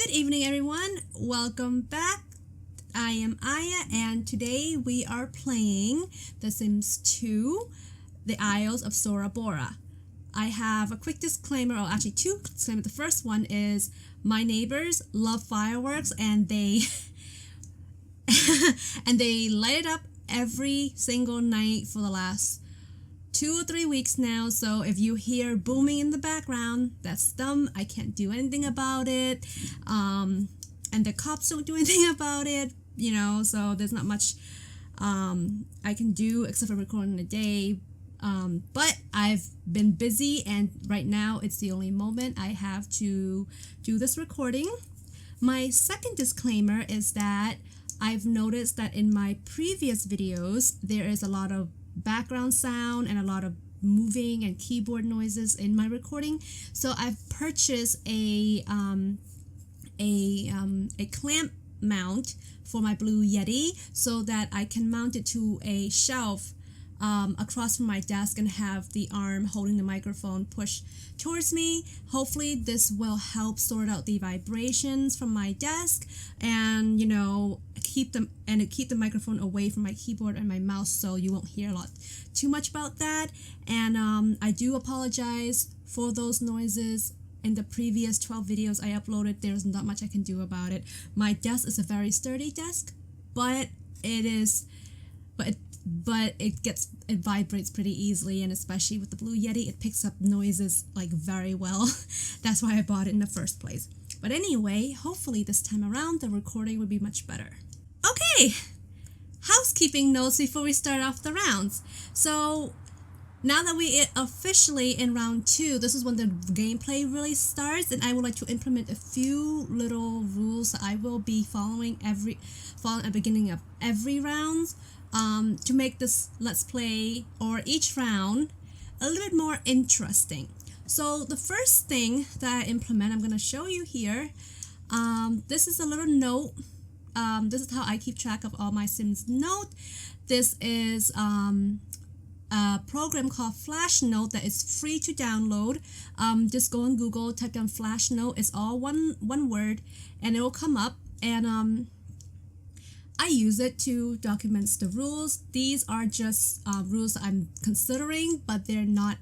Good evening, everyone. Welcome back. I am Aya, and today we are playing The Sims 2, The Isles of Sora Bora. I have a quick disclaimer, or actually two disclaimers. The first one is my neighbors love fireworks, and they and they light it up every single night for the last 2 or 3 weeks now. So if you hear booming in the background, that's them. I can't do anything about it, and the cops don't do anything about it, so there's not much I can do except for recording a day. But I've been busy, and right now it's the only moment I have to do this recording. My second disclaimer is that I've noticed that in my previous videos there is a lot of background sound and a lot of moving and keyboard noises in my recording. So I've purchased a clamp mount for my blue Yeti so that I can mount it to a shelf across from my desk and have the arm holding the microphone pushed towards me. Hopefully this will help sort out the vibrations from my desk and keep the microphone away from my keyboard and my mouse, so you won't hear too much about that. And I do apologize for those noises. In the previous 12 videos I uploaded, there's not much I can do about it. My desk is a very sturdy desk, but it vibrates pretty easily, and especially with the blue Yeti, it picks up noises very well. That's why I bought it in the first place. But anyway, hopefully this time around the recording will be much better. Okay, housekeeping notes before we start off the rounds. So now that we are officially in round 2, this is when the gameplay really starts, and I would like to implement a few little rules that I will be following at the beginning of every round to make this Let's Play or each round a little bit more interesting. So the first thing that I implement, I'm going to show you here. This is a little note. This is how I keep track of all my Sims note. This is a program called Flashnote that is free to download. Just go on Google, type in Flashnote. It's all one word, and it will come up. And I use it to document the rules. These are just rules I'm considering, but they're not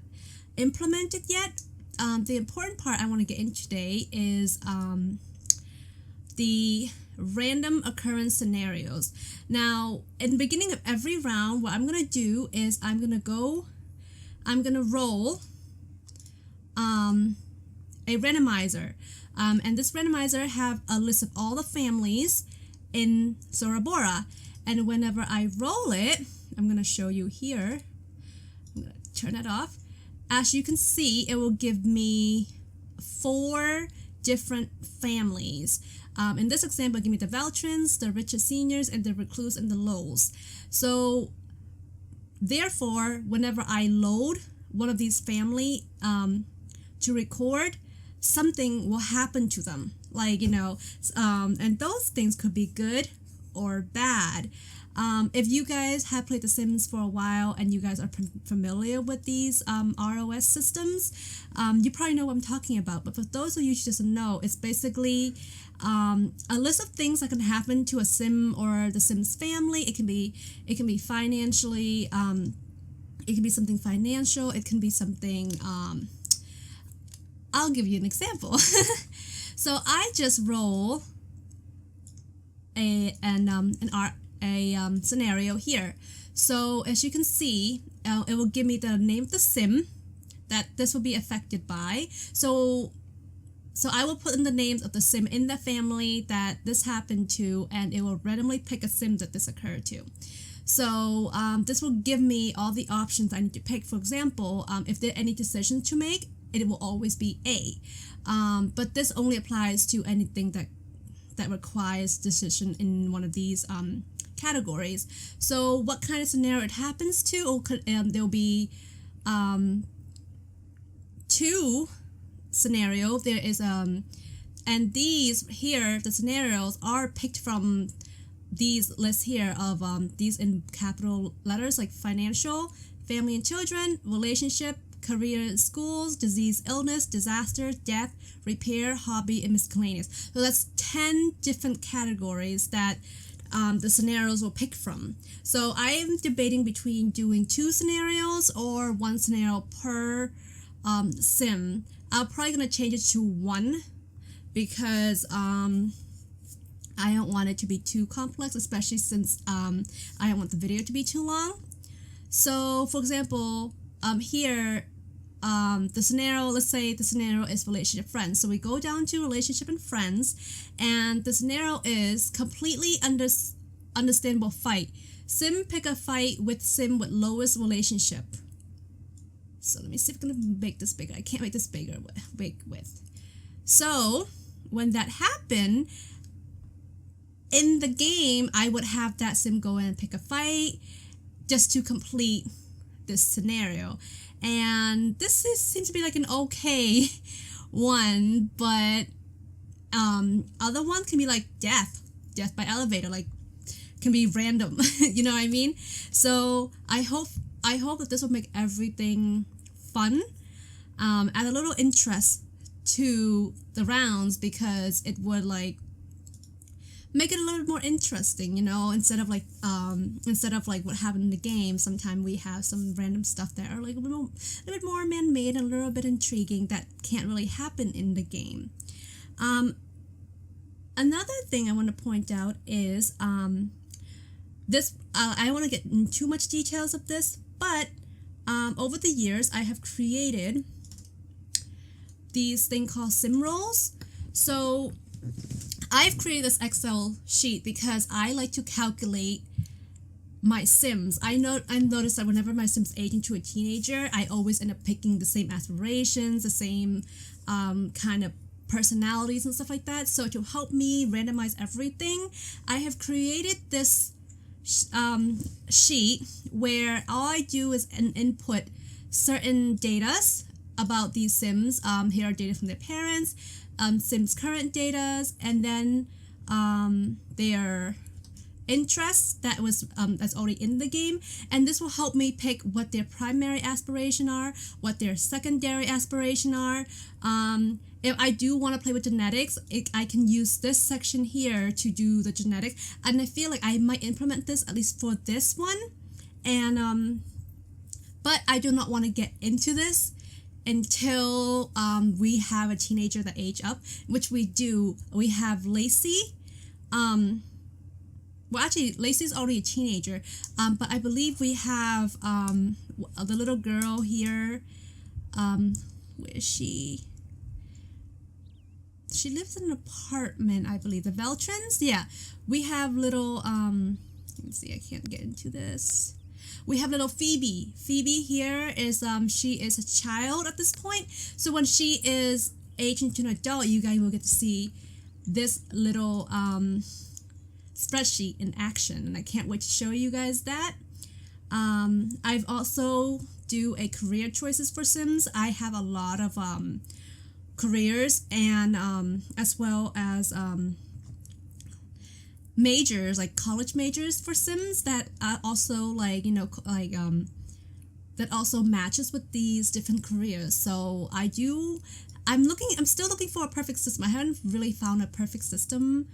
implemented yet. The important part I want to get into today is the random occurrence scenarios. Now, in the beginning of every round, what I'm going to do is I'm going to roll a randomizer. And this randomizer have a list of all the families in Sora Bora. And whenever I roll it, I'm going to show you here. I'm going to turn it off. As you can see, it will give me 4 different families. In this example, give me the Voltrox, the Ritter seniors, and the recluse and the lows. So therefore, whenever I load one of these family to record, something will happen to them. And those things could be good or bad. If you guys have played The Sims for a while and you guys are familiar with these ROS systems, you probably know what I'm talking about. But for those of you who doesn't know, it's basically a list of things that can happen to a Sim or the Sims family. It can be financially. It can be something financial. It can be something. I'll give you an example. So I just roll a scenario here. So as you can see, it will give me the name of the Sim that this will be affected by. So I will put in the names of the Sim in the family that this happened to, and it will randomly pick a Sim that this occurred to. So this will give me all the options I need to pick. For example, if there are any decisions to make, it will always be A. But this only applies to anything that requires decision in one of these categories. So what kind of scenario it happens to, or there'll be 2 scenario. There is and these here, the scenarios are picked from these lists here of these in capital letters like financial, family and children, relationship, career in schools, disease, illness, disaster, death, repair, hobby, and miscellaneous. So that's 10 different categories that the scenarios will pick from. So I am debating between doing 2 scenarios or 1 scenario per sim. I'm probably going to change it to 1 because I don't want it to be too complex, especially since I don't want the video to be too long. So, for example, here, the scenario, let's say the scenario is relationship friends. So we go down to relationship and friends, and the scenario is completely understandable fight. Sim pick a fight with sim with lowest relationship. So let me see if I'm gonna make this bigger. I can't make this bigger with. So when that happened, in the game, I would have that sim go in and pick a fight just to complete this scenario. And this seems to be like an okay one, but other ones can be like death by elevator, like can be random. You know what I mean? So I hope that this will make everything fun, add a little interest to the rounds, because it would like make it a little bit more interesting, you know, instead of like what happened in the game. Sometimes we have some random stuff that are like a little bit more man-made and a little bit intriguing that can't really happen in the game. Another thing I want to point out is this. I don't want to get into too much details of this, but over the years I have created these thing called sim rolls. So I've created this Excel sheet because I like to calculate my Sims. I noticed that whenever my Sims age into a teenager, I always end up picking the same aspirations, the same kind of personalities and stuff like that. So to help me randomize everything, I have created this sheet where all I do is input certain data about these Sims. Here are data from their parents, Sims current data, and then their interests that's already in the game, and this will help me pick what their primary aspiration are, what their secondary aspiration are. If I do want to play with genetics, I can use this section here to do the genetics, and I feel like I might implement this at least for this one, and but I do not want to get into this until we have a teenager that age up, which we do. We have Lacey. Well, actually, Lacey's already a teenager, but I believe we have the little girl here. Where is she? She lives in an apartment, I believe. The Veltrons? Yeah. We have little, let me see, I can't get into this. We have little Phoebe. Phoebe here is, she is a child at this point. So when she is aged into an adult, you guys will get to see this little spreadsheet in action. And I can't wait to show you guys that. I've also do a career choices for Sims. I have a lot of careers and as well as majors, like college majors for Sims that also like, you know, like that also matches with these different careers. So I'm still looking for a perfect system. I haven't really found a perfect system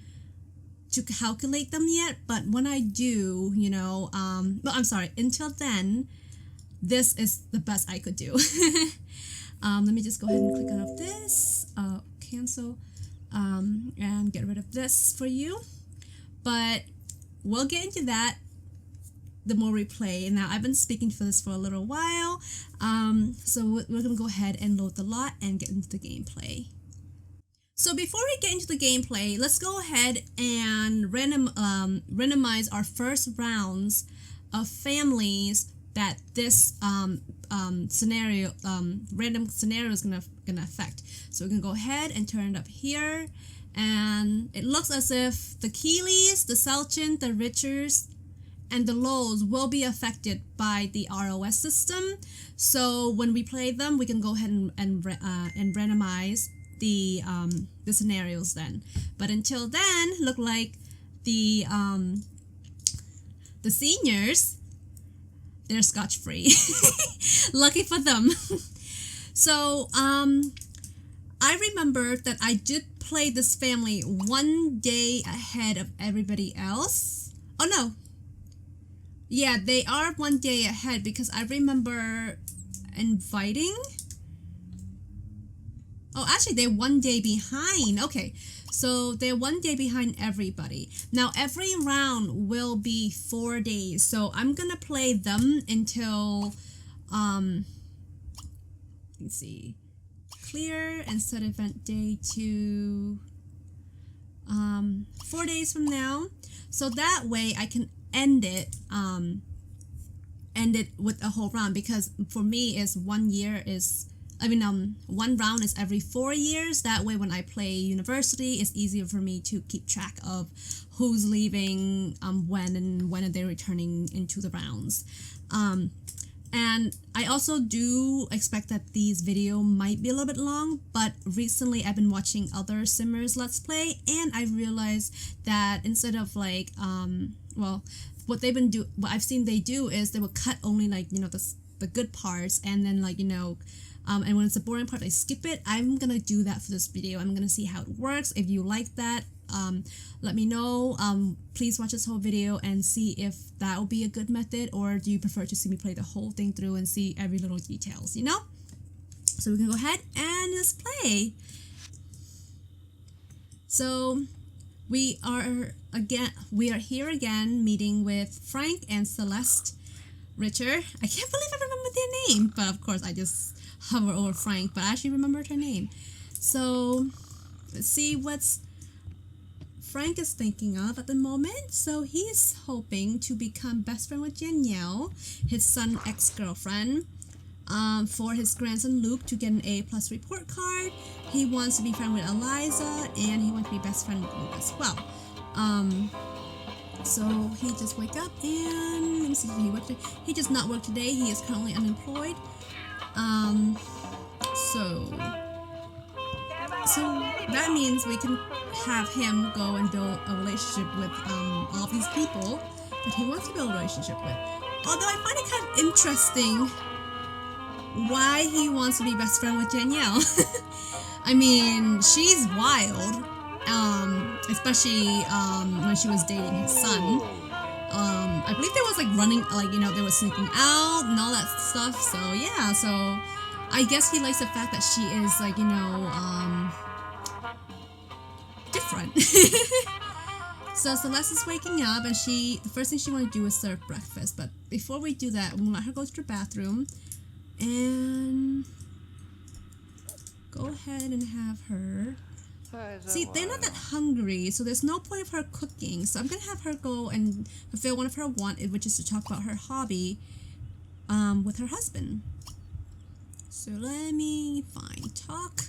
to calculate them yet, but when I do, you know, well, I'm sorry, until then, this is the best I could do. Let me just go ahead and click on this, cancel, and get rid of this for you. But we'll get into that the more we play. Now, I've been speaking for this for a little while, so we're going to go ahead and load the lot and get into the gameplay. So before we get into the gameplay, let's go ahead and randomize our first rounds of families that this scenario, random scenario is gonna affect. So we're gonna go ahead and turn it up here, and it looks as if the Keeleys, the Selchin, the Ritters, and the Lows will be affected by the ROS system. So when we play them, we can go ahead and randomize the scenarios then. But until then, look like the seniors, they're scotch-free. Lucky for them. So, I remember that I did play this family one day ahead of everybody else. Oh no. Yeah, they are one day ahead because I remember inviting. Oh, actually, they're one day behind. Okay, so they're one day behind everybody. Now, every round will be 4 days. So I'm gonna play them until, let's see, clear and set event day to 4 days from now. So that way I can end it with a whole round, because for me is 1 year is, one round is every 4 years. That way when I play university, it's easier for me to keep track of who's leaving, when are they returning into the rounds. And I also do expect that these video might be a little bit long, but recently I've been watching other simmers let's play, and I realized that instead of like, what I've seen they do is they will cut only like, the good parts, and then like, and when it's a boring part, I skip it. I'm gonna do that for this video. I'm gonna see how it works. If you like that, let me know. Please watch this whole video and see if that will be a good method, or do you prefer to see me play the whole thing through and see every little details, So we can go ahead and just play. So we are here again meeting with Frank and Celeste Ritter. I can't believe I remembered their name, but of course I just hover over Frank, but I actually remembered her name. So let's see what's Frank is thinking of at the moment. So he's hoping to become best friend with Danielle, his son ex-girlfriend, for his grandson Luke to get an A+ report card. He wants to be friend with Eliza, and he wants to be best friend with Luke as well. So he just wake up and let me see if he worked today. He does not work today. He is currently unemployed. So that means we can have him go and build a relationship with all these people that he wants to build a relationship with. Although I find it kind of interesting why he wants to be best friend with Danielle. I mean, she's wild, especially when she was dating his son. I believe there was like running, like, they were sneaking out and all that stuff. So yeah, so I guess he likes the fact that she is like, different. So Celeste is waking up, and the first thing she wants to do is serve breakfast. But before we do that, we'll let her go to the bathroom and go ahead and have her. See, they're not that hungry, so there's no point of her cooking. So I'm gonna have her go and fulfill one of her wants, which is to talk about her hobby with her husband. So let me find talk.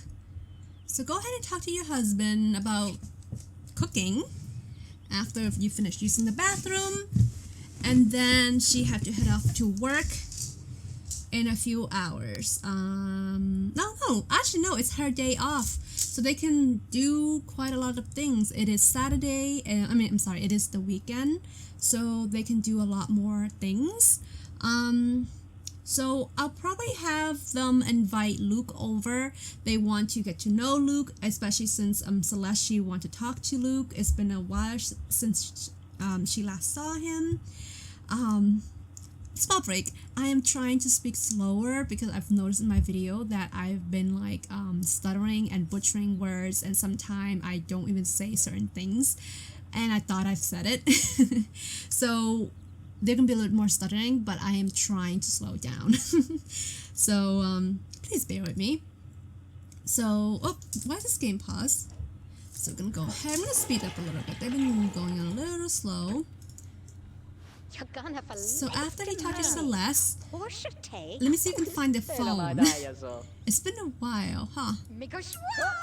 So go ahead and talk to your husband about cooking after you finish using the bathroom, and then she had to head off to work in a few hours. No, it's her day off, so they can do quite a lot of things. It is Saturday, it is the weekend, so they can do a lot more things. So I'll probably have them invite Luke over. They want to get to know Luke, especially since Celeste, she want to talk to Luke. It's been a while since she last saw him. Small break. I am trying to speak slower because I've noticed in my video that I've been like stuttering and butchering words, and sometimes I don't even say certain things, and I thought I've said it. So there can be a little more stuttering, but I am trying to slow down. So please bear with me. So, why is this game paused? So I'm gonna go ahead. I'm gonna speed up a little bit. They've been going on a little slow. So after he talked to Celeste, let me see if I can find the phone. It's been a while, huh?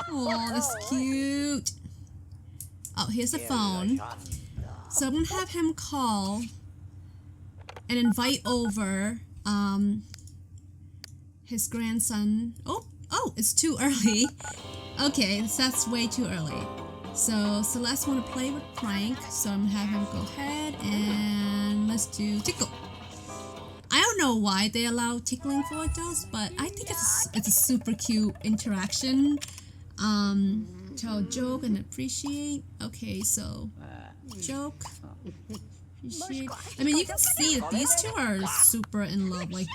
Oh, that's cute. Oh, here's the phone. So I'm gonna have him call and invite over his grandson. Oh, it's too early. Okay, that's way too early. So Celeste want to play with Frank, so I'm gonna have him go ahead and let's do Tickle. I don't don't know why they allow tickling for adults, but I think it's a super cute interaction. Tell joke and appreciate. Okay, so joke. Appreciate. I mean, you can see that these two are super in love. Like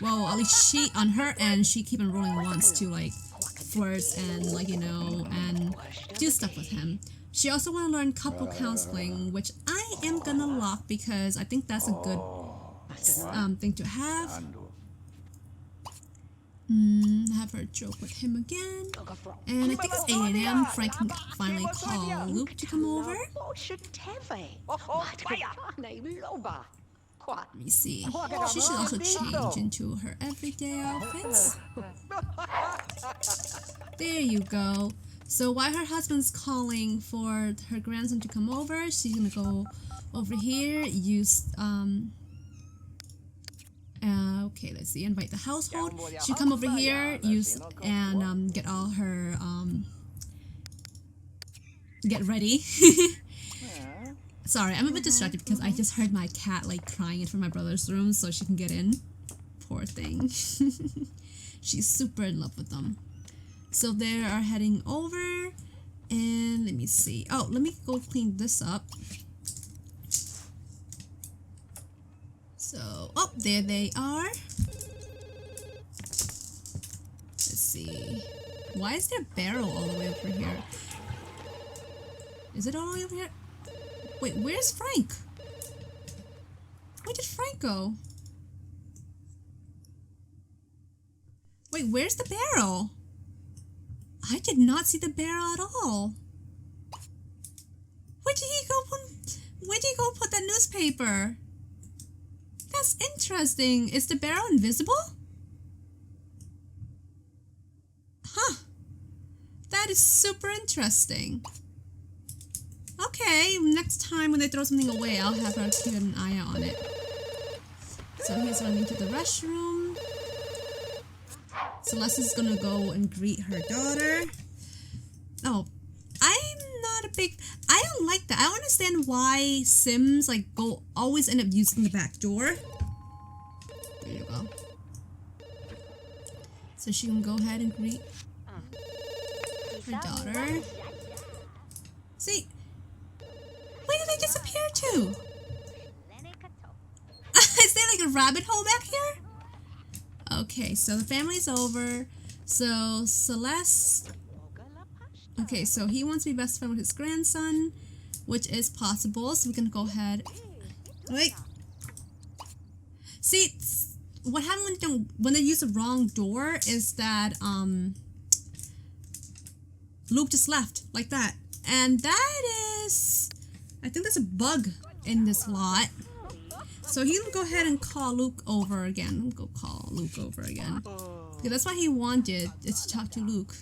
well, at least she, on her end, she keep on rolling once to like flirt and like, you know, and do stuff with him. She also want to learn couple counseling, which I am gonna lock because I think that's a good thing to have. Have her joke with him again. And I think it's 8 AM. Frank can finally call Luke to come over. Let me see. She should also change into her everyday outfits. There you go. So while her husband's calling for her grandson to come over, she's gonna go over here, use okay, let's see, invite the household. She'll come over here, use and get all her get ready. Sorry, I'm a bit distracted because I just heard my cat like crying in from my brother's room so she can get in. Poor thing. She's super in love with them. So they are heading over, and let me see. Oh, let me go clean this up. So, oh, there they are. Let's see. Why is there a barrel all the way over here? Is it all the way over here? Wait, where's Frank? Where did Frank go? Wait, where's the barrel? I did not see the barrel at all. Where did he go put that newspaper? That's interesting. Is the barrel invisible? Huh. That is super interesting. Okay, next time when they throw something away, I'll have her keep an eye out on it. So he's running to the restroom. Celeste is gonna go and greet her daughter. Oh, I don't like that. I don't understand why Sims like always end up using the back door. There you go. So she can go ahead and greet her daughter. See, where did they disappear to? Is there like a rabbit hole back here? Okay, so the family's over. So Celeste. Okay, so he wants to be best friend with his grandson, which is possible. So we can go ahead. Wait. See, what happened when they use the wrong door is that Luke just left like that, and that is, I think there's a bug in this lot. So he can go ahead and call Luke over again. Go call Luke over again. Because that's what he wanted, is to talk to Luke.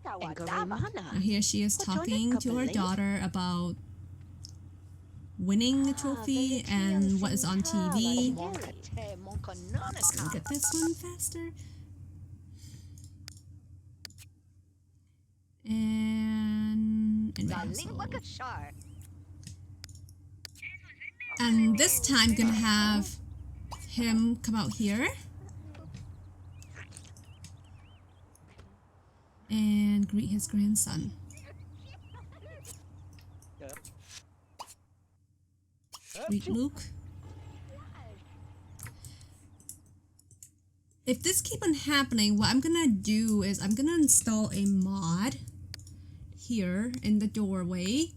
And here she is talking to her daughter about winning the trophy and what is on TV. Let's go get this one faster. And this time I'm gonna have him come out here and greet his grandson. Greet Luke. If this keep on happening, what I'm gonna do is I'm gonna install a mod here in the doorway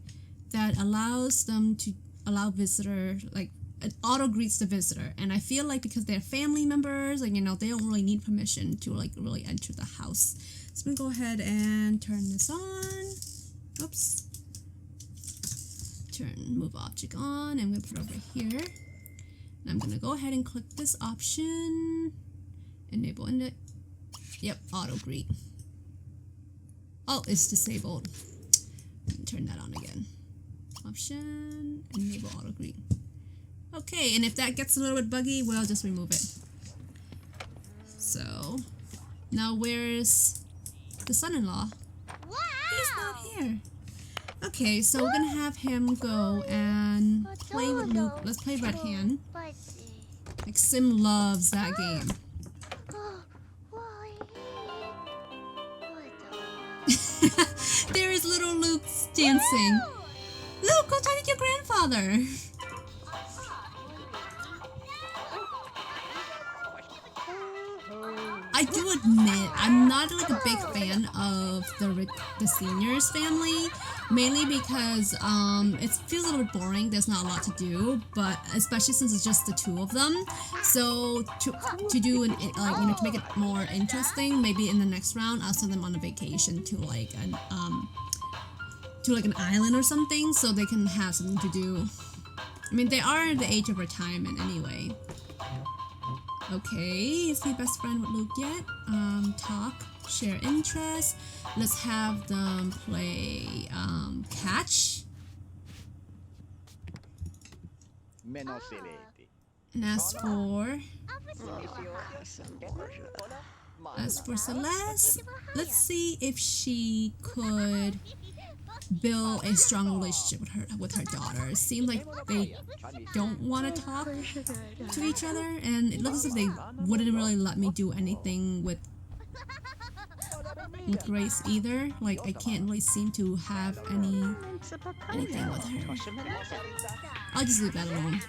that allows them to allow visitor, like it auto greets the visitor. And I feel like because they're family members, like, you know, they don't really need permission to like really enter the house. So I'm gonna go ahead and turn this on. Oops. Move object on. I'm gonna put it over here. And I'm gonna go ahead and click this option. Enable it. Yep, auto greet. Oh, it's disabled. Turn that on again. Option, enable auto greet. Okay, and if that gets a little bit buggy, we'll just remove it. So, now where's the son-in-law? Wow. He's not here. Okay, so we're gonna have him go and play with Luke. Let's play Red Hand. Like, Sim loves that game. There is little Luke dancing. Luke, go talk to your grandfather. I do admit, I'm not like a big fan of the seniors family, mainly because it feels a little bit boring. There's not a lot to do, but especially since it's just the two of them. So to do an to make it more interesting, maybe in the next round I'll send them on a vacation to like an island or something, so they can have something to do. I mean, they are at the age of retirement anyway. Okay, is he best friend with Luke yet? Talk, share interest. Let's have them play catch. And as for Celeste, let's see if she could build a strong relationship with her daughter. It seems like they don't want to talk to each other, and it looks as if they wouldn't really let me do anything with Grace either. Like, I can't really seem to have anything with her. I'll just leave that alone.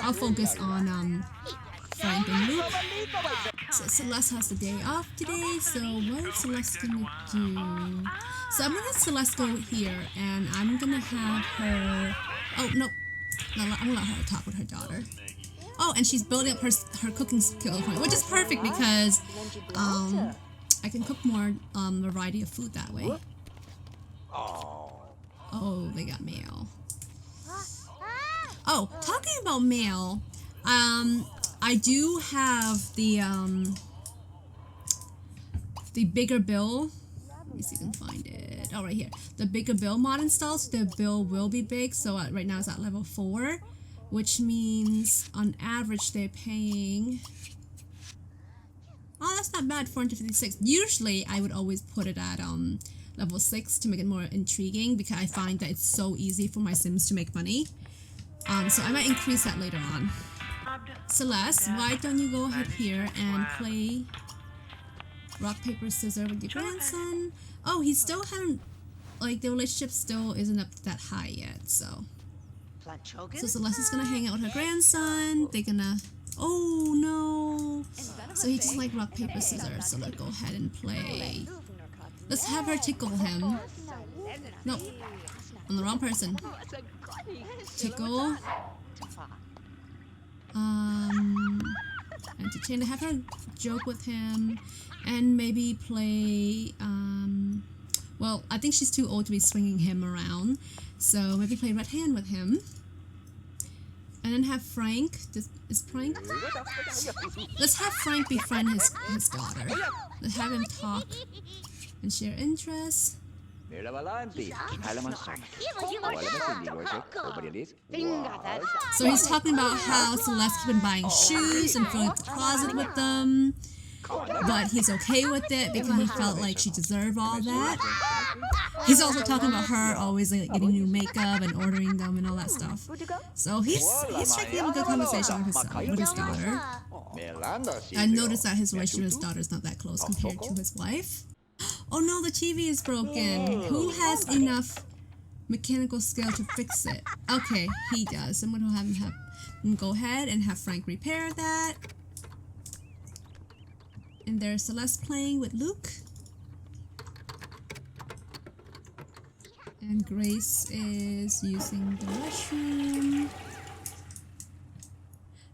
I'll focus on Frank and Luke. So Celeste has the day off today, so what is Celeste gonna do? So I'm gonna let Celeste go here, and I'm gonna have her... Oh, no. I'm gonna let her talk with her daughter. Oh, and she's building up her cooking skill point, which is perfect because I can cook more variety of food that way. Oh, they got mail. Oh, talking about mail, I do have the bigger bill. Let me see if I can find it. Oh, right here. The bigger bill mod installed, so the bill will be big. So right now it's at level 4, which means on average they're paying... Oh, that's not bad, 456. Usually I would always put it at level 6 to make it more intriguing, because I find that it's so easy for my Sims to make money. So I might increase that later on. Celeste, why don't you go ahead here and play rock, paper, scissors with your grandson? Oh, he still haven't, like, the relationship still isn't up that high yet, so. So Celeste is gonna hang out with her grandson. They're gonna, oh no. So he just like rock, paper, scissors, so let's go ahead and play. Let's have her tickle him. Nope, I'm the wrong person. Tickle. Entertain, to have her joke with him, and maybe play, well, I think she's too old to be swinging him around, so maybe play Red Hand with him. And then have Frank, is Frank? Let's have Frank befriend his daughter. Let's have him talk and share interests. So he's talking about how Celeste has been buying shoes and filling up the closet with them, but he's okay with it because he felt like she deserved all that. He's also talking about her always like getting new makeup and ordering them and all that stuff. So he's striking up a good conversation with his daughter. I noticed that his relationship with his daughter is not that close compared to his wife. Oh no, the TV is broken. Who has enough mechanical skill to fix it? Okay, he does. Someone who have him go ahead and have Frank repair that. And there's Celeste playing with Luke. And Grace is using the restroom.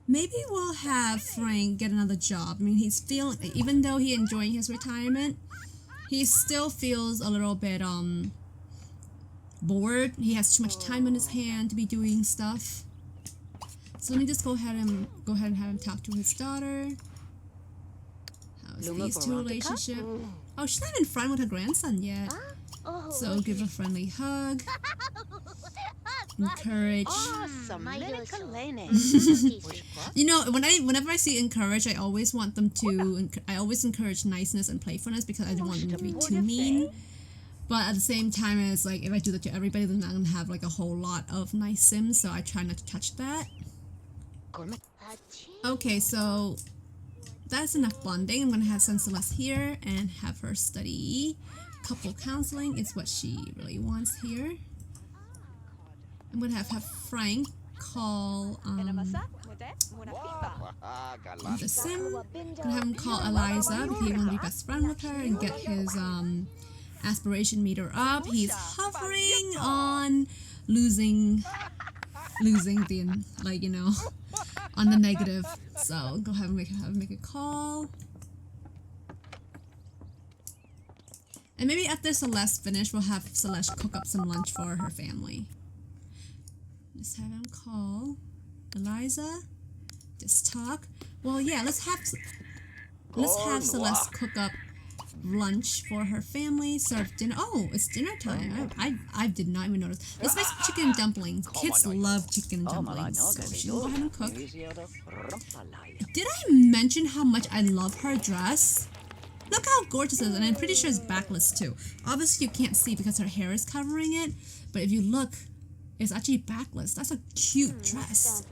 Maybe we'll have Frank get another job. I mean, he's feeling, even though he's enjoying his retirement, he still feels a little bit bored. He has too much time on his hand to be doing stuff. So let me just go ahead and have him talk to his daughter. How's these two relationship? Oh, she's not in front with her grandson yet. So give a friendly hug. Encourage. You know, whenever I see encourage, I always want them to. I always encourage niceness and playfulness because I don't want them to be too mean. But at the same time, it's like if I do that to everybody, then I'm gonna have like a whole lot of nice Sims. So I try not to touch that. Okay, so that's enough bonding. I'm gonna have send Celeste here and have her study couple counseling. It's what she really wants here. I'm gonna have Frank call the sim. I'm gonna have him call Eliza because he wants to be best friend with her and get his aspiration meter up. He's hovering on losing the, like, you know, on the negative. So go ahead and make a call. And maybe after Celeste finish, we'll have Celeste cook up some lunch for her family. Let's have him call Eliza. Just talk. Well, yeah, let's have Celeste cook up lunch for her family. Serve dinner. Oh, it's dinner time. I did not even notice. Let's make some chicken dumplings. Kids love chicken dumplings, so she'll go ahead and cook. Did I mention how much I love her dress? Look how gorgeous it is, and I'm pretty sure it's backless too. Obviously you can't see because her hair is covering it, but if you look, it's actually backless. That's a cute dress.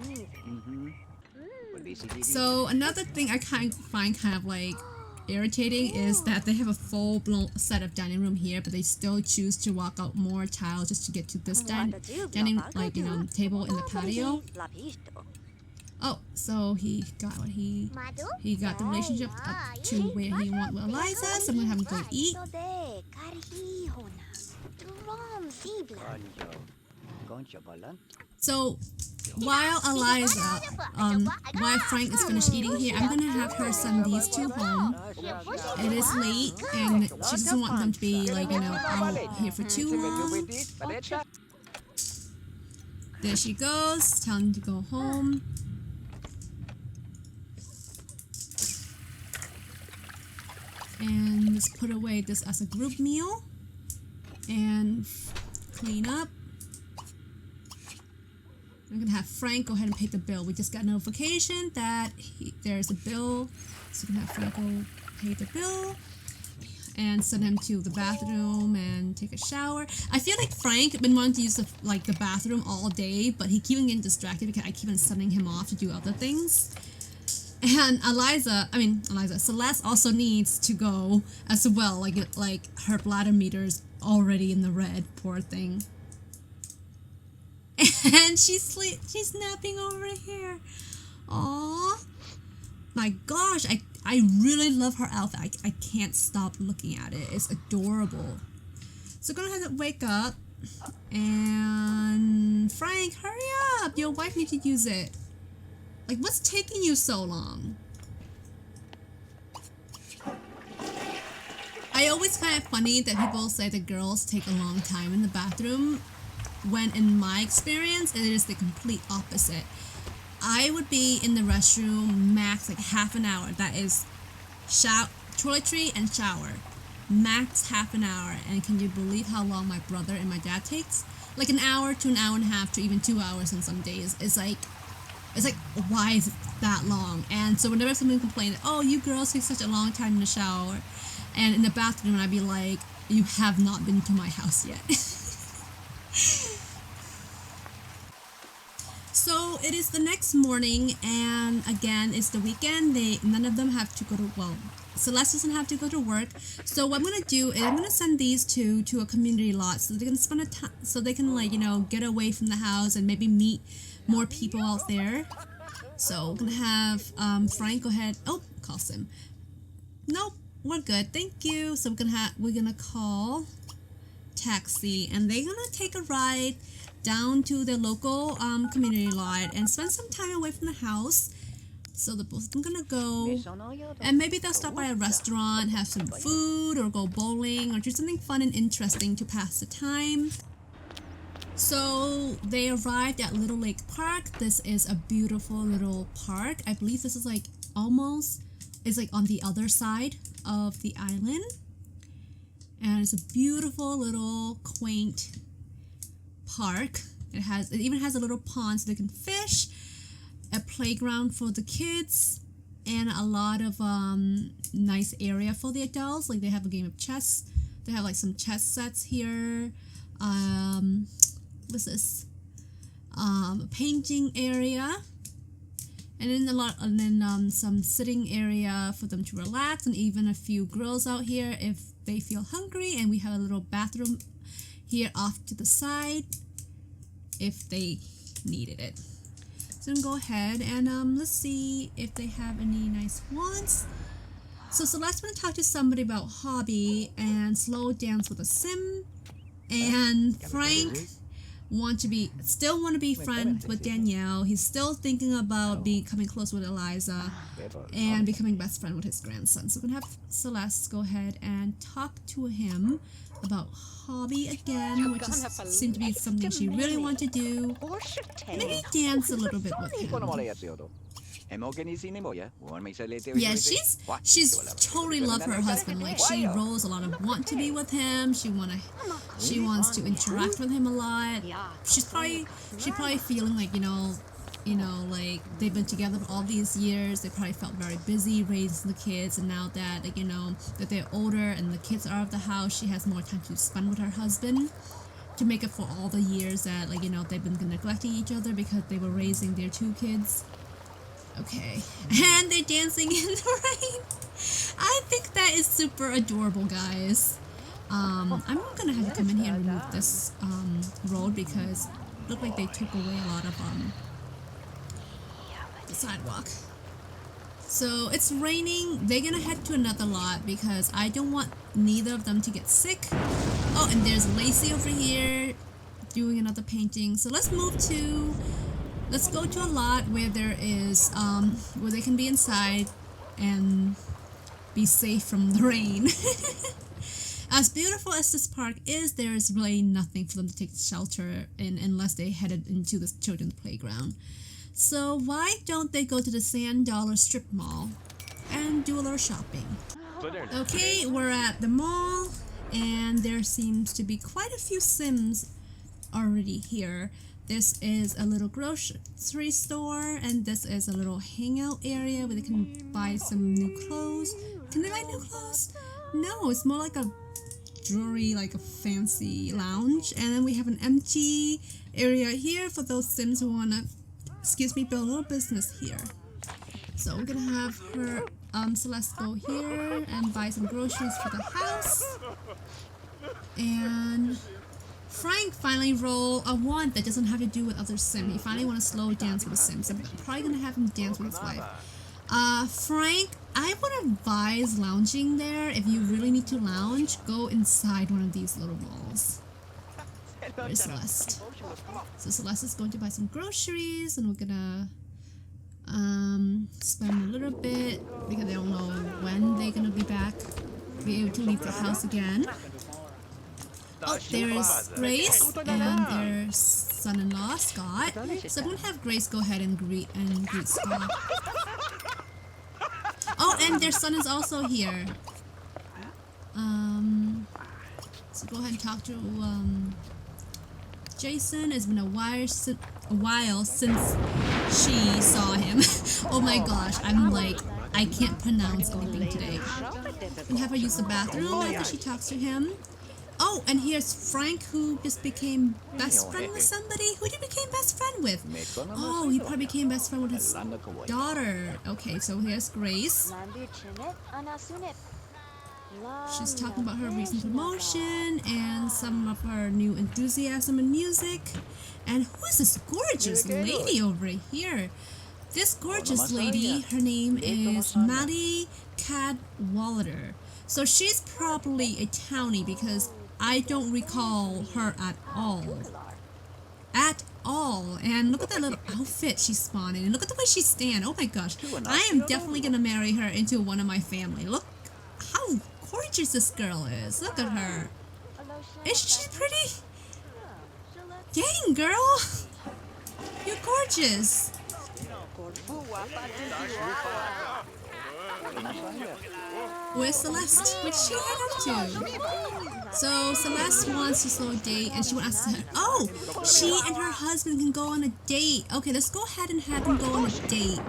So another thing I find kind of like irritating is that they have a full-blown set of dining room here, but they still choose to walk out more tiles just to get to this dining, like, you know, table in the patio. Oh, so he got what he got the relationship up to where he wants with Eliza, so I'm gonna have him go eat. So while while Frank is finished eating here, I'm gonna have her send these two home. It is late, and she doesn't want them to be, like, you know, out here for too long. There she goes, tell them to go home. And let's put away this as a group meal and clean up. I'm gonna have Frank go ahead and pay the bill. We just got a notification that there's a bill, so we can have Frank go pay the bill and send him to the bathroom and take a shower. I feel like Frank been wanting to use the bathroom all day, but he keeps getting distracted because I keep on sending him off to do other things. And Celeste also needs to go as well. Like her bladder meter's already in the red, poor thing. And she's napping over here. Aww. My gosh, I really love her outfit. I can't stop looking at it. It's adorable. So gonna have to wake up. And Frank, hurry up! Your wife needs to use it. Like, what's taking you so long? I always find it funny that people say that girls take a long time in the bathroom, when in my experience, it is the complete opposite. I would be in the restroom max like half an hour. That is toiletry and shower. Max half an hour. And can you believe how long my brother and my dad takes? Like an hour to an hour and a half to even 2 hours on some days. It's like, why is it that long? And so whenever someone complains, oh, you girls take such a long time in the shower and in the bathroom, I'd be like, you have not been to my house yet. So it is the next morning, and again, it's the weekend. None of them have to go to, well, Celeste doesn't have to go to work. So what I'm gonna do is I'm gonna send these two to a community lot so they can spend so they can, like, you know, get away from the house and maybe meet more people out there. So we're gonna have Frank go ahead. Oh, call Sim. Nope, we're good. Thank you. So we're gonna call taxi, and they're gonna take a ride down to the local community lot and spend some time away from the house. So the both of them gonna go, and maybe they'll stop by a restaurant, have some food, or go bowling, or do something fun and interesting to pass the time. So they arrived at Little Lake Park. This is a beautiful little park. I believe this is like it's like on the other side of the island. And it's a beautiful little quaint park. It even has a little pond so they can fish, a playground for the kids, and a lot of nice area for the adults. Like they have a game of chess. They have like some chess sets here. What's this? A painting area. And then some sitting area for them to relax, and even a few grills out here if they feel hungry. And we have a little bathroom here off to the side if they needed it. So I'm gonna go ahead and let's see if they have any nice wants. So Celeste want to talk to somebody about hobby and slow dance with a sim, and Frank still want to be friends with Danielle. He's still thinking about becoming close with Eliza and becoming best friend with his grandson. So we're gonna have Celeste go ahead and talk to him about hobby again, which seems to be something she really wants to do. Maybe dance a little bit with him. Yeah, she's totally love her husband. Like, she rolls a lot of want to be with him. She wants to interact with him a lot. She's probably feeling like, like they've been together for all these years. They probably felt very busy raising the kids, and now that that they're older and the kids are out of the house, she has more time to spend with her husband to make up for all the years that they've been neglecting each other because they were raising their 2 kids. Okay, and they're dancing in the rain. I think that is super adorable, guys. I'm gonna have to come in here and remove this road because it looked like they took away a lot of the sidewalk. So it's raining. They're gonna head to another lot because I don't want neither of them to get sick. Oh, and there's Lacey over here doing another painting. So let's go to a lot where there is where they can be inside and be safe from the rain. As beautiful as this park is, there is really nothing for them to take shelter in unless they headed into the children's playground. So why don't they go to the Sand Dollar Strip Mall and do a little shopping? Okay, we're at the mall, and there seems to be quite a few Sims already here. This is a little grocery store, and this is a little hangout area where they can buy some new clothes. Can they buy new clothes? No, it's more like a jewelry, like a fancy lounge. And then we have an empty area here for those Sims who wanna, build a little business here. So we're gonna have her, Celeste, go here and buy some groceries for the house. And Frank finally rolled a want that doesn't have to do with other Sims. He finally wants to slow dance with a Sim. So I'm probably gonna have him dance with his wife. Frank, I would advise lounging there. If you really need to lounge, go inside one of these little malls. Where's Celeste? So Celeste is going to buy some groceries, and we're gonna spend a little bit because they don't know when they're gonna be be able to leave the house again. Oh, there is Grace and their son-in-law, Scott. So I'm gonna have Grace go ahead and greet Scott. Oh, and their son is also here. So go ahead and talk to Jason. It's been a while since she saw him. Oh my gosh, I can't pronounce anything today. And have her use the bathroom after she talks to him. Oh, and here's Frank, who just became best friend with somebody. Who did he become best friend with? Oh, he probably became best friend with his daughter. Okay, so here's Grace. She's talking about her recent promotion and some of her new enthusiasm in music. And who is this gorgeous lady over here? This gorgeous lady, her name is Maddie Cadwallader. So she's probably a townie because I don't recall her at all. At all. And look at that little outfit she's spawning. And look at the way she stands. Oh my gosh. I am definitely going to marry her into one of my family. Look how gorgeous this girl is. Look at her. Isn't she pretty? Dang, girl. You're gorgeous. Where's Celeste? Where'd she head up to? So Celeste wants to slow a date, and she wants to. Oh, she and her husband can go on a date. Okay, let's go ahead and have them go on a date.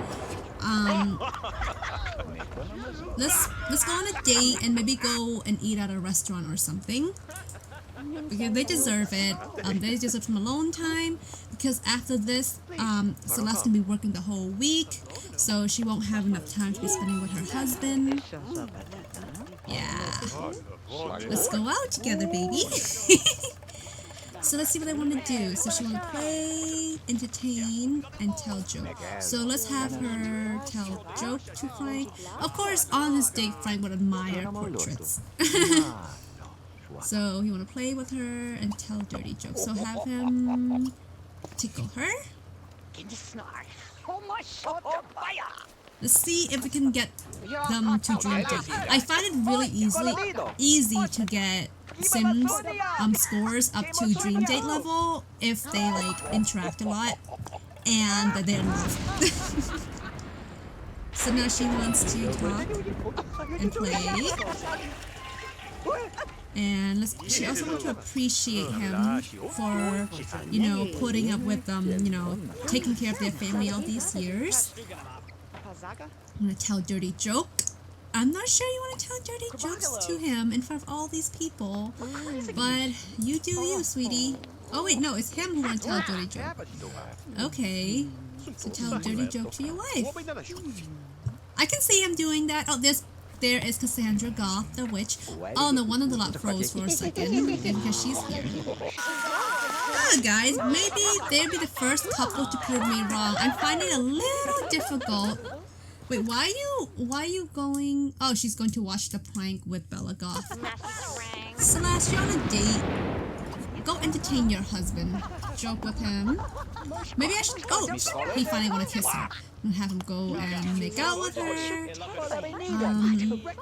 Let's go on a date and maybe go and eat at a restaurant or something. Because they deserve it. They deserve some alone time. Because after this, Celeste can be working the whole week, so she won't have enough time to be spending with her husband. Yeah. Let's go out together, baby. So let's see what I want to do. So she want to play, entertain, and tell joke. So let's have her tell joke to Frank. Of course, on this date, Frank would admire portraits. So he want to play with her and tell dirty jokes. So have him tickle her. Let's see if we can get them to dream date. I find it really easy to get Sims scores up to dream date level if they like interact a lot and they're in love. So now she wants to talk and play. And she also wants to appreciate him for, you know, putting up with them, you know, taking care of their family all these years. I'm gonna tell a dirty joke. I'm not sure you want to tell dirty jokes to him in front of all these people, but you do you, sweetie. Oh wait, no, it's him who wants to tell a dirty joke. Okay, so tell a dirty joke to your wife. I can see him doing that. Oh, there is Cassandra Goth, the witch. Oh no, one of the lot froze for a second because she's here. Oh, guys, maybe they'll be the first couple to prove me wrong. I'm finding it a little difficult. Wait, why are you going? Oh, she's going to watch the prank with Bella Goth. Celeste, you're on a date. Go entertain your husband. Joke with him. Maybe I should. Oh, he finally want to kiss her. And have him go and make out with her.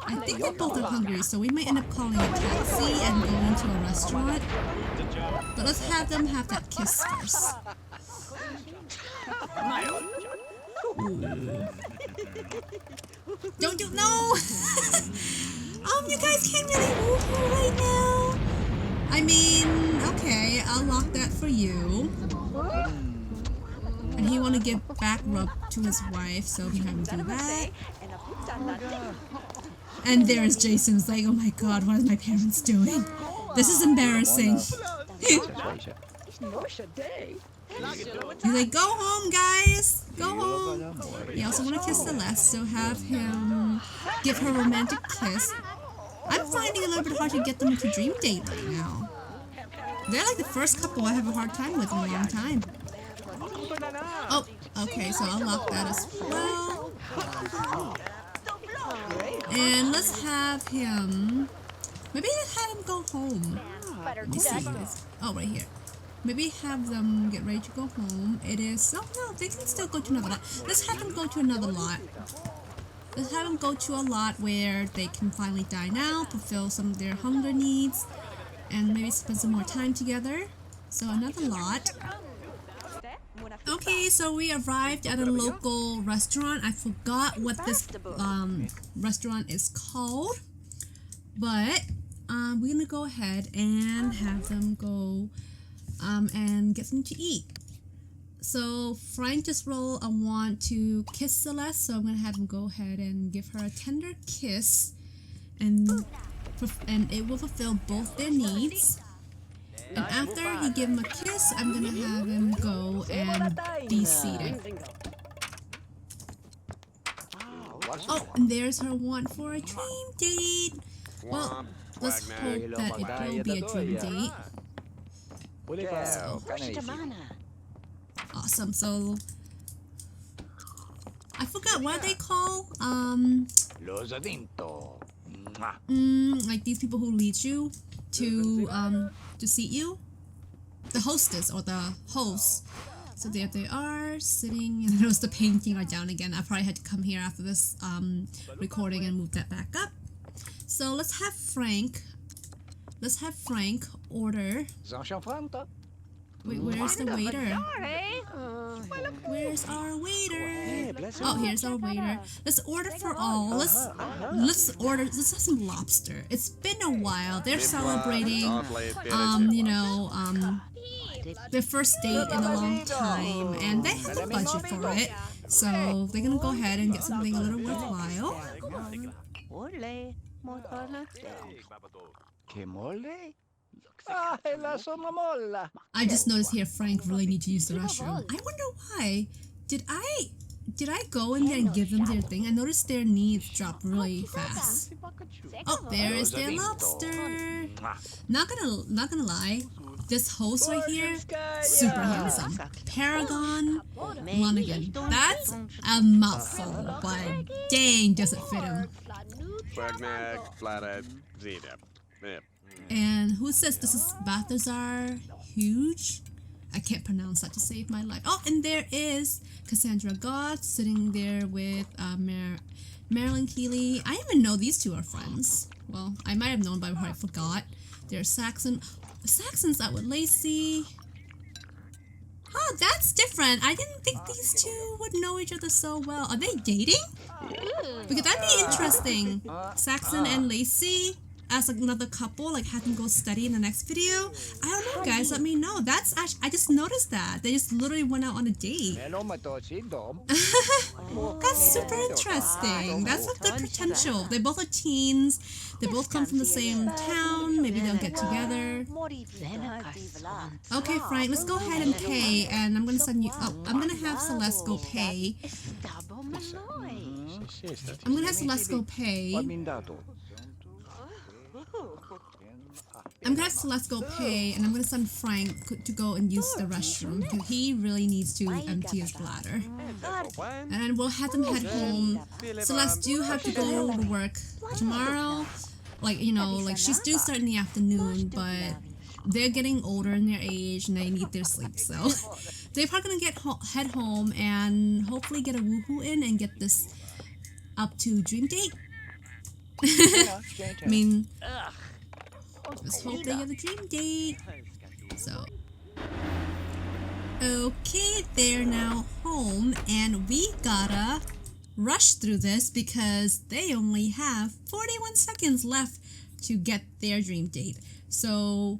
I think they both are hungry, so we might end up calling a taxi and going to a restaurant. But let's have them have that kiss first. Don't you know? You guys can't really move her right now. I mean, okay, I'll lock that for you. And he want to give back rub to his wife, so we have him do that. And there's Jason's like, oh my god, what are my parents doing? This is embarrassing. He's like, go home, guys! Go home! You also want to kiss Celeste, so have him give her a romantic kiss. I'm finding it a little bit hard to get them into dream date right now. They're like the first couple I have a hard time with in a long time. Oh, okay, so I'll lock that as well. And let's have him... Maybe let's have him go home. Let me see. Oh, right here. Maybe have them get ready to go home. It is... Oh, no, they can still go to another lot. Let's have them go to another lot. Let's have them go to a lot where they can finally dine out, fulfill some of their hunger needs, and maybe spend some more time together. So another lot. Okay, so we arrived at a local restaurant. I forgot what this restaurant is called, but we're gonna go ahead and have them go and get something to eat. So Frank just rolled a want to kiss Celeste, so I'm gonna have him go ahead and give her a tender kiss, and it will fulfill both their needs. And after he gives him a kiss, I'm gonna have him go and be seated. Oh, and there's her want for a dream date. Well, let's hope that it will be a dream date. So, awesome. So I forgot what they call like these people who lead you to seat you, the hostess or the host. So there they are sitting, and I noticed the painting are down again. I probably had to come here after this recording and move that back up. So let's have Frank order. Wait, where's the waiter? Where's our waiter? Oh, here's our waiter. Let's order for all. Let's have some lobster. It's been a while. They're celebrating their first date in a long time, and they have a budget for it. So they're gonna go ahead and get something a little worthwhile. I just noticed here Frank really need to use the restroom. I wonder why. Did I go in there and give them their thing? I noticed their needs drop really fast. Oh, there is their lobster. Not gonna lie, this host right here, super handsome. Paragon Lonigan. That's a mouthful, but dang, does it fit him. And who says this is Balthazar Huge? I can't pronounce that to save my life. Oh, and there is Cassandra Goth sitting there with Marilyn Keeley. I didn't even know these two are friends. Well, I might have known, but I forgot. There's Saxon's out with Lacey. Oh, that's different. I didn't think these two would know each other so well. Are they dating? Because that'd be interesting. Saxon and Lacey as another couple, like have them go study in the next video. I don't know, guys, let me know. That's actually, I just noticed that they just literally went out on a date. That's super interesting. That's a good potential. They both are teens, they both come from the same town, maybe they'll get together. Okay, Frank, let's go ahead and pay, and I'm gonna send you I'm gonna have Celeste go pay. I'm gonna have Celeste go pay. I'm gonna have Celeste go pay, and I'm gonna send Frank to go and use the restroom because he really needs to empty his bladder. And we'll have them head home. Celeste do have to go to work tomorrow. Like, you know, like she's due start in the afternoon, but they're getting older in their age and they need their sleep. So they're probably gonna head home and hopefully get a woohoo in and get this up to dream date. I mean, let's hope they have a dream date. So, okay, they're now home, and we gotta rush through this because they only have 41 seconds left to get their dream date. So,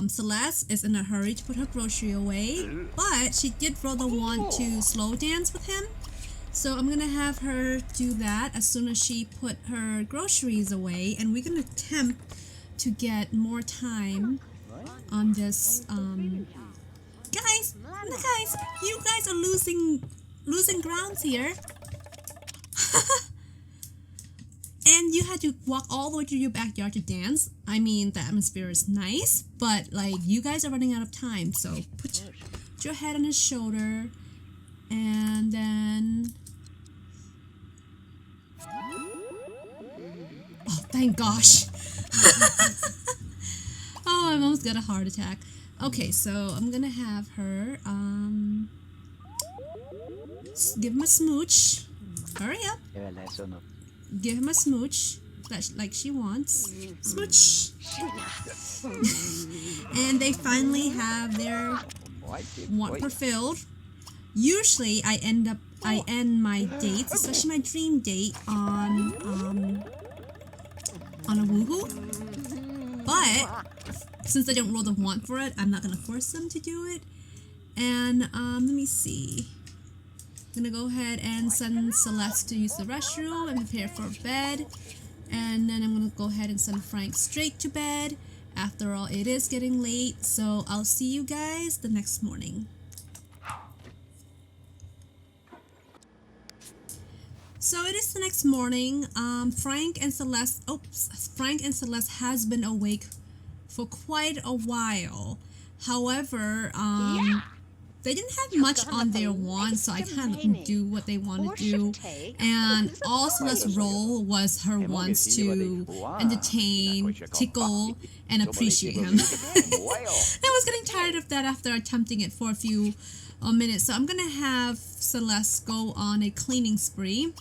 Celeste is in a hurry to put her grocery away, but she did rather want to slow dance with him. So I'm gonna have her do that as soon as she put her groceries away, and we're gonna attempt to get more time on this. Guys, you guys are losing grounds here. And you had to walk all the way to your backyard to dance. I mean, the atmosphere is nice, but like you guys are running out of time. So put your head on his shoulder, and then. Oh, thank gosh. Oh, I almost got a heart attack. Okay, so I'm gonna have her, give him a smooch. Hurry up. Give him a smooch, like she wants. Smooch. And they finally have their want fulfilled. Usually I end my dates, especially my dream date, on a woohoo. But since I don't roll the want for it, I'm not gonna force them to do it. And let me see. I'm gonna go ahead and send Celeste to use the restroom and prepare for bed. And then I'm gonna go ahead and send Frank straight to bed. After all, it is getting late, so I'll see you guys the next morning. So it is the next morning. Frank and Celeste has been awake for quite a while. However, they didn't have much on their wand, so I kind of couldn't do what they want to do. And all Celeste's role was her wants to entertain, tickle, and appreciate him. I was getting tired of that after attempting it for a few minutes. So I'm gonna have Celeste go on a cleaning spree.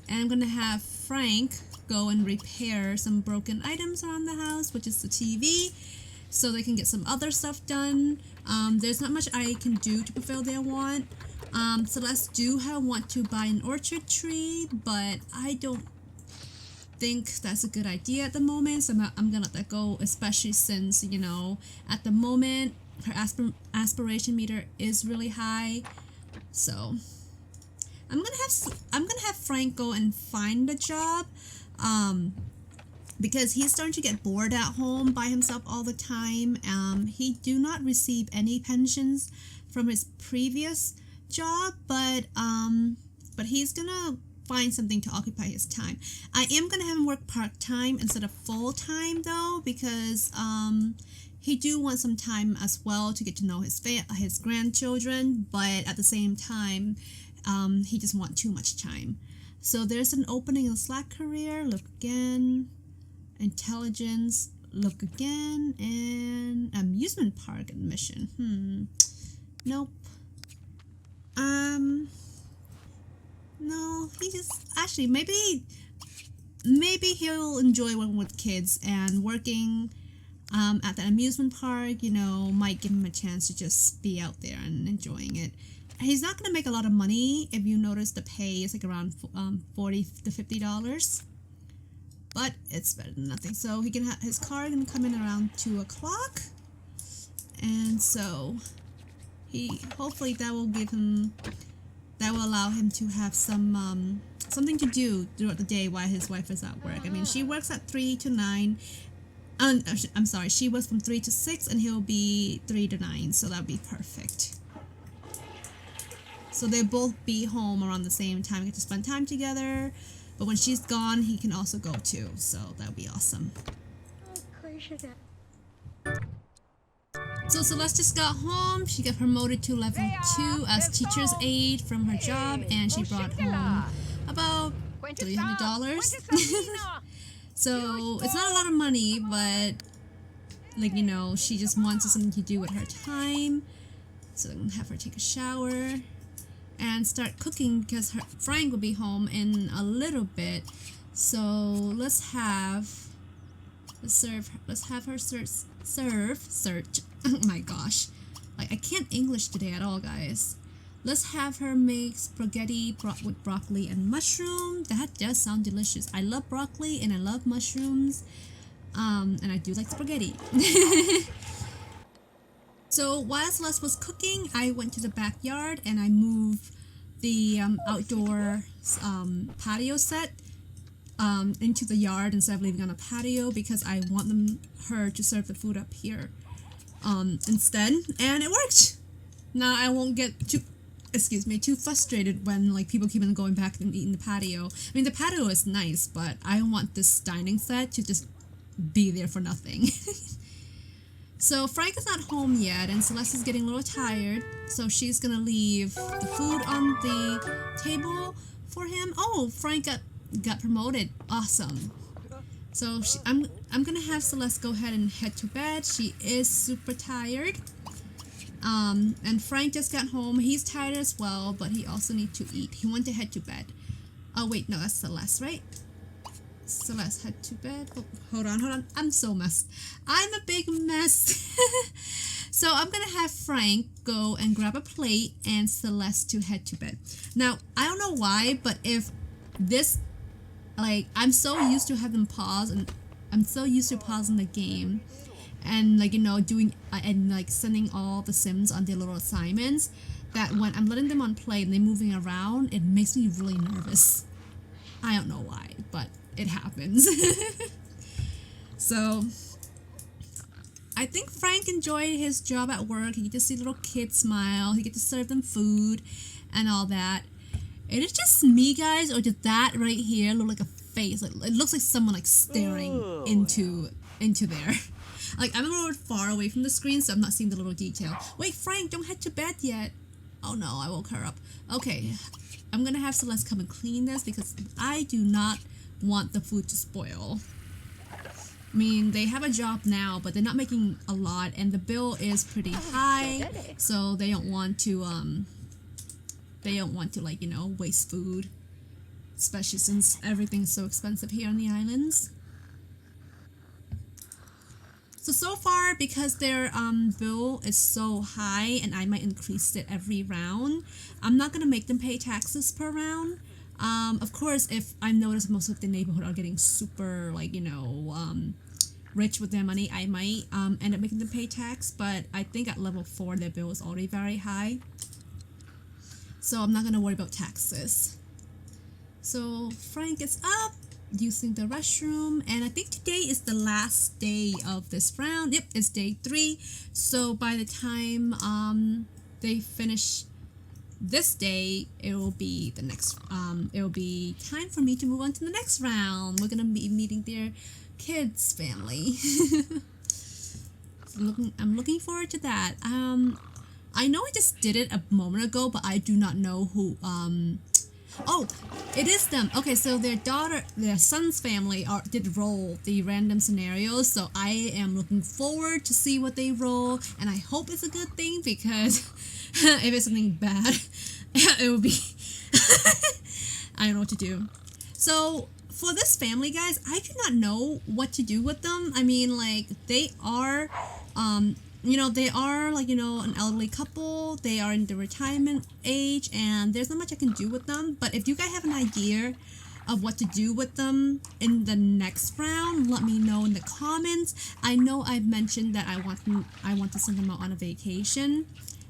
And I'm gonna have Frank go and repair some broken items around the house, which is the TV, so they can get some other stuff done. There's not much I can do to fulfill their want. Celeste do want to buy an orchard tree, but I don't think that's a good idea at the moment, so I'm gonna let that go, especially since, you know, at the moment her aspiration meter is really high. So I'm gonna have Frank go and find a job, because he's starting to get bored at home by himself all the time. He do not receive any pensions from his previous job, but he's gonna find something to occupy his time. I am gonna have him work part-time instead of full-time though, because he do want some time as well to get to know his grandchildren, but at the same time he just want too much time. So there's an opening in Slack career. Look again. Intelligence. Look again. And amusement park admission. Nope. No, he just actually maybe he'll enjoy working with kids, and working at the amusement park, you know, might give him a chance to just be out there and enjoying it. He's not gonna make a lot of money. If you notice, the pay is like around $40 to $50, but it's better than nothing. So he can his car can come in around 2 o'clock, and so hopefully that will allow him to have some something to do throughout the day while his wife is at work. I mean, she works at 3 to 9. I'm sorry, she works from 3 to 6, and he'll be 3 to 9, so that'd be perfect. So they'll both be home around the same time, get to spend time together. But when she's gone, he can also go too, so that would be awesome. So Celeste just got home. She got promoted to level 2 as teacher's aide from her job, and she brought home about $300. So it's not a lot of money, but like, you know, she just wants something to do with her time. So I'm gonna have her take a shower and start cooking, because Frank will be home in a little bit. So let's have her search. Oh my gosh, like I can't English today at all, guys. Let's have her make spaghetti with broccoli and mushroom. That does sound delicious. I love broccoli and I love mushrooms, and I do like spaghetti. So while Celeste was cooking, I went to the backyard and I moved the outdoor patio set into the yard instead of leaving on a patio, because I want her to serve the food up here instead, and it worked. Now I won't get too frustrated when like people keep on going back and eating the patio. I mean, the patio is nice, but I don't want this dining set to just be there for nothing. So Frank is not home yet, and Celeste is getting a little tired, so she's gonna leave the food on the table for him. Oh, Frank got promoted. Awesome. So I'm gonna have Celeste go ahead and head to bed. She is super tired. And Frank just got home. He's tired as well, but he also needs to eat. He went to head to bed. Oh wait, no, that's Celeste, right? Celeste head to bed. Oh, hold on. I'm so messed. I'm a big mess. So I'm gonna have Frank go and grab a plate and Celeste to head to bed. Now, I don't know why, but if this, like, I'm so used to having pause, and I'm so used to pausing the game and, like, you know, doing and like sending all the Sims on their little assignments, that when I'm letting them on play and they're moving around, it makes me really nervous. I don't know why, but it happens. So I think Frank enjoyed his job at work. He get to see little kids smile. He get to serve them food and all that. Is it just me, guys, or did that right here look like a face? Like, it looks like someone like staring into there. Like, I'm a little far away from the screen, so I'm not seeing the little detail. Wait, Frank, don't head to bed yet. Oh no, I woke her up. Okay, I'm gonna have Celeste come and clean this because I do not want the food to spoil. I mean, they have a job now, but they're not making a lot, and the bill is pretty high, so they don't want to like, you know, waste food, especially since everything's so expensive here on the islands. So far, because their bill is so high, and I might increase it every round, I'm not gonna make them pay taxes per round. Of course, if I notice most of the neighborhood are getting super, like, you know, rich with their money, I might end up making them pay tax, but I think at level 4 their bill is already very high, so I'm not gonna worry about taxes. So Frank is up, using the restroom, and I think today is the last day of this round. Yep, it's day 3. So by the time they finish this day, it will be the next it will be time for me to move on to the next round. We're gonna be meeting their kids family. I'm looking forward to that. I know I just did it a moment ago, but I do not know who oh, it is them. Okay, so their son's family did roll the random scenarios, so I am looking forward to see what they roll, and I hope it's a good thing, because if it's something bad, it will be I don't know what to do. So for this family, guys, I do not know what to do with them. I mean, like, they are you know, they are like, you know, an elderly couple. They are in the retirement age, and there's not much I can do with them. But if you guys have an idea of what to do with them in the next round, let me know in the comments. I know I've mentioned that I want to send them out on a vacation,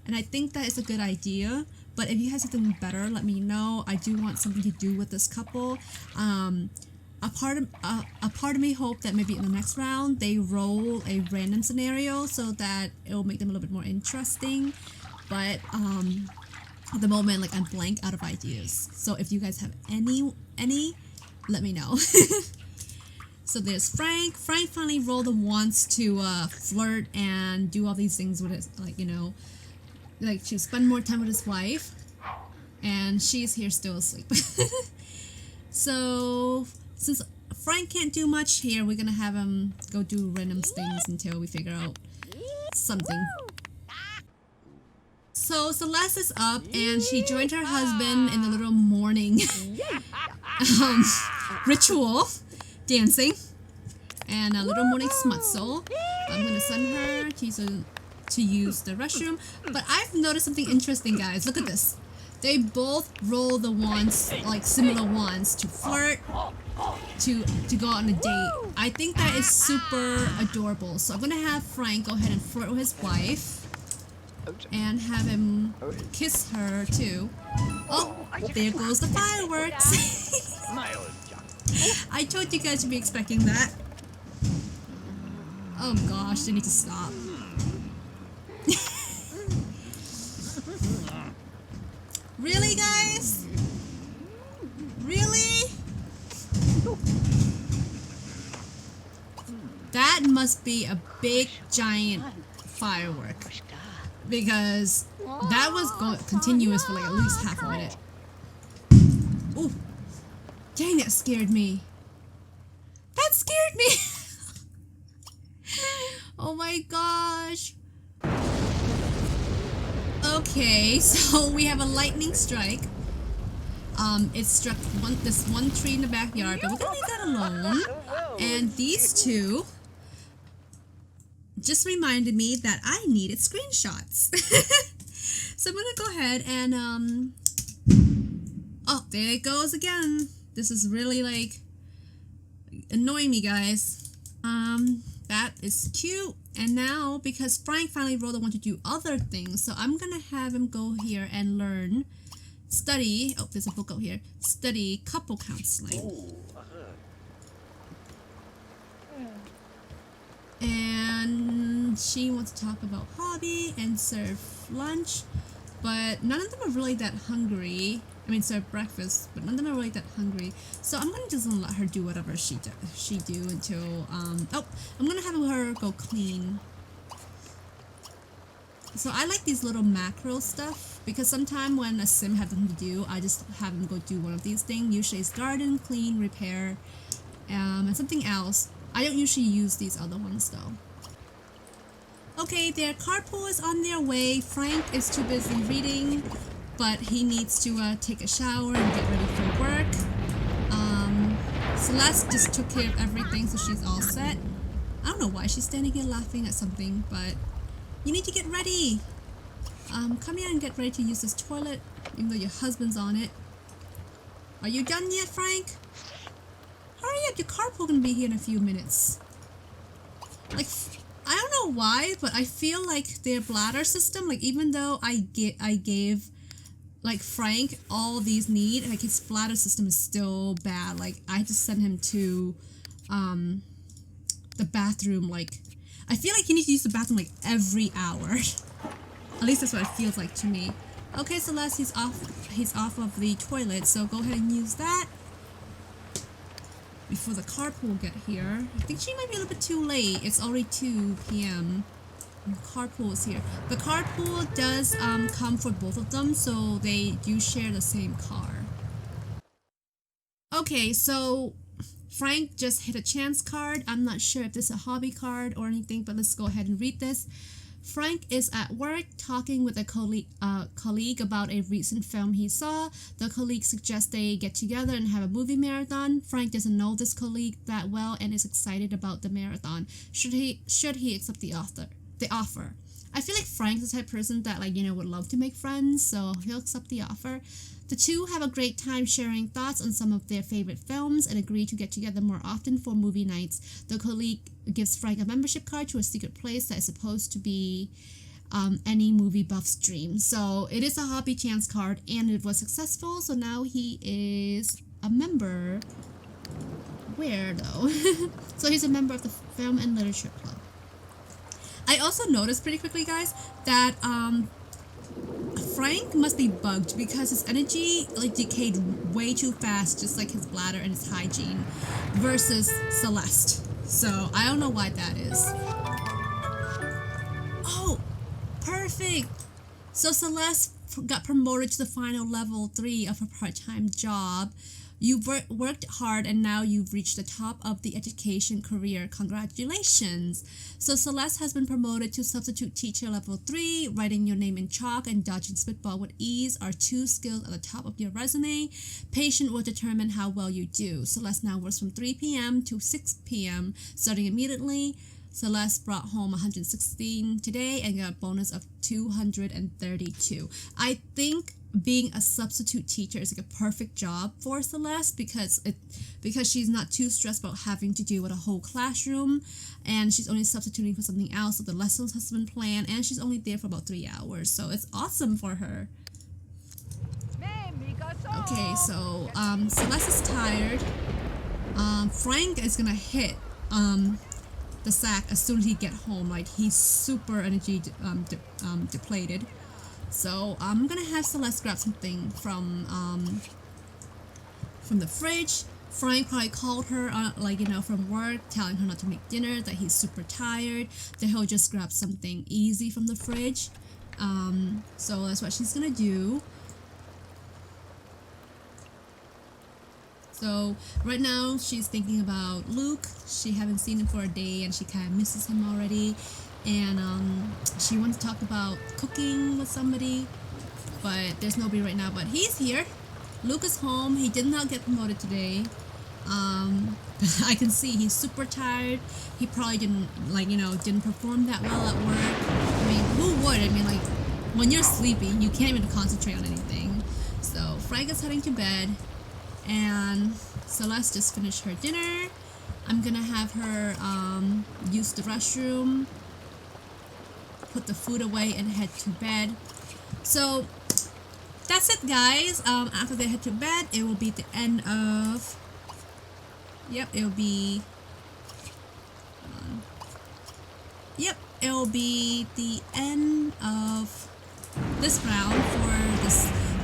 and I think that is a good idea. But if you have something better, let me know. I do want something to do with this couple. A part of me hope that maybe in the next round they roll a random scenario so that it will make them a little bit more interesting. But at the moment, like, I'm blank out of ideas. So if you guys have any, let me know. So there's Frank. Frank finally rolled the wants to flirt and do all these things with his, like, you know, like, to spend more time with his wife, and she's here still asleep. So since Frank can't do much here, we're gonna have him go do random things until we figure out something. So Celeste is up, and she joined her husband in the little morning ritual dancing and a little morning smutzel. I'm gonna send her to use the restroom. But I've noticed something interesting, guys. Look at this. They both roll the wands, like similar wands, to flirt, to go on a date. I think that is super adorable. So I'm gonna have Frank go ahead and flirt with his wife and have him kiss her too. Oh, there goes the fireworks. I told you guys to be expecting that. Oh gosh, they need to stop. Really, guys? Really? That must be a big giant firework, because that was continuous for like at least half a minute. Ooh, dang, that scared me. That scared me. Oh my gosh. Okay, so we have a lightning strike. It struck this one tree in the backyard, but we're gonna leave that alone. And these two just reminded me that I needed screenshots. So I'm gonna go ahead and oh, there it goes again. This is really like annoying me, guys. That is cute. And now, because Frank finally rolled, I want to do other things, so I'm gonna have him go here and study, oh, there's a book out here, study couple counseling. And she wants to talk about hobby and serve lunch, but none of them are really that hungry. I mean, serve breakfast, but none of them are really that hungry. So I'm gonna just let her do whatever she do until oh, I'm gonna have her go clean. So I like these little macro stuff, because sometimes when a sim has nothing to do, I just have them go do one of these things. Usually it's garden, clean, repair, and something else. I don't usually use these other ones though. Okay, their carpool is on their way. Frank is too busy reading, but he needs to take a shower and get ready for work. Celeste just took care of everything, so she's all set. I don't know why she's standing here laughing at something, but you need to get ready. Come here and get ready to use this toilet, even though your husband's on it. Are you done yet, Frank? Hurry up, your carpool gonna be here in a few minutes. Like, I don't know why, but I feel like their bladder system, like, even though I gave like Frank, all these need, like his bladder system is still bad. Like I had to send him to the bathroom. Like I feel like he needs to use the bathroom like every hour. At least that's what it feels like to me. Okay, Celeste, he's off of the toilet, so go ahead and use that before the carpool get here. I think she might be a little bit too late. It's already 2 p.m. Carpool is here. The carpool does come for both of them, so they do share the same car. Okay, so Frank just hit a chance card. I'm not sure if this is a hobby card or anything, but let's go ahead and read this. Frank is at work talking with a colleague about a recent film he saw. The colleague suggests they get together and have a movie marathon. Frank doesn't know this colleague that well and is excited about the marathon. Should he accept the offer? I feel like Frank's the type of person that, like, you know, would love to make friends, so he'll accept the offer. The two have a great time sharing thoughts on some of their favorite films and agree to get together more often for movie nights. The colleague gives Frank a membership card to a secret place that is supposed to be any movie buff's dream. So it is a hobby chance card and it was successful, so now he is a member. Where though? So he's a member of the Film and Literature Club. I also noticed pretty quickly, guys, that Frank must be bugged because his energy like decayed way too fast, just like his bladder and his hygiene, versus Celeste. So I don't know why that is. Oh, perfect. So Celeste got promoted to the final level 3 of her part-time job. You've worked hard and now you've reached the top of the education career. Congratulations! So Celeste has been promoted to substitute teacher level 3. Writing your name in chalk and dodging spitball with ease are 2 skills at the top of your resume. Patient will determine how well you do. Celeste now works from 3 p.m. to 6 p.m. starting immediately. Celeste brought home 116 today and got a bonus of 232. I think being a substitute teacher is like a perfect job for Celeste because she's not too stressed about having to deal with a whole classroom, and she's only substituting for something else, so the lessons has been planned, and she's only there for about 3 hours, so it's awesome for her. Okay, so Celeste is tired. Frank is gonna hit the sack as soon as he get home. Like, he's super energy depleted. So I'm gonna have Celeste grab something from the fridge. Frank probably called her like, you know, from work, telling her not to make dinner, that he's super tired, that he'll just grab something easy from the fridge. So that's what she's gonna do. So right now she's thinking about Luke. She haven't seen him for a day and she kind of misses him already. And she wants to talk about cooking with somebody, but there's nobody right now. But he's here. Luke is home. He did not get promoted today. I can see he's super tired. He probably didn't, like, you know, didn't perform that well at work. I mean, who would? I mean, like, when you're sleepy, you can't even concentrate on anything. So Frank is heading to bed, and Celeste just finished her dinner. I'm gonna have her use the restroom, put the food away, and head to bed. So that's it, guys. After they head to bed, it will be the end of, yep, it will be the end of this round for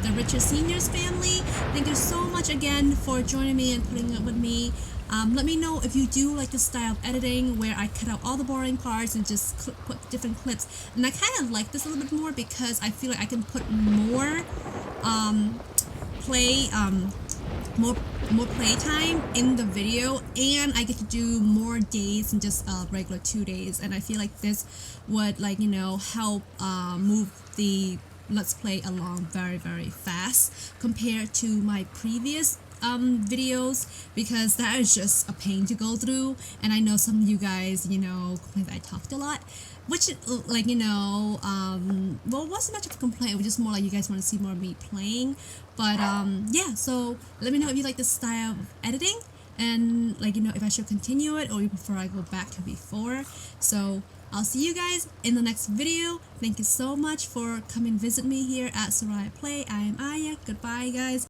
the Ritter Seniors family. Thank you so much again for joining me and putting up with me. Let me know if you do like the style of editing where I cut out all the boring parts and just put different clips. And I kind of like this a little bit more because I feel like I can put more more playtime in the video, and I get to do more days than just regular 2 days. And I feel like this would, like, you know, help move the Let's Play along very, very fast compared to my previous videos, because that is just a pain to go through. And I know some of you guys, you know, complain that I talked a lot, which, like, you know, well, it wasn't much of a complaint. It was just more like you guys want to see more of me playing. But yeah, so let me know if you like this style of editing, and like, you know, if I should continue it or you prefer I go back to before. So I'll see you guys in the next video. Thank you so much for coming visit me here at Sorieya Play. I am Aya. Goodbye, guys.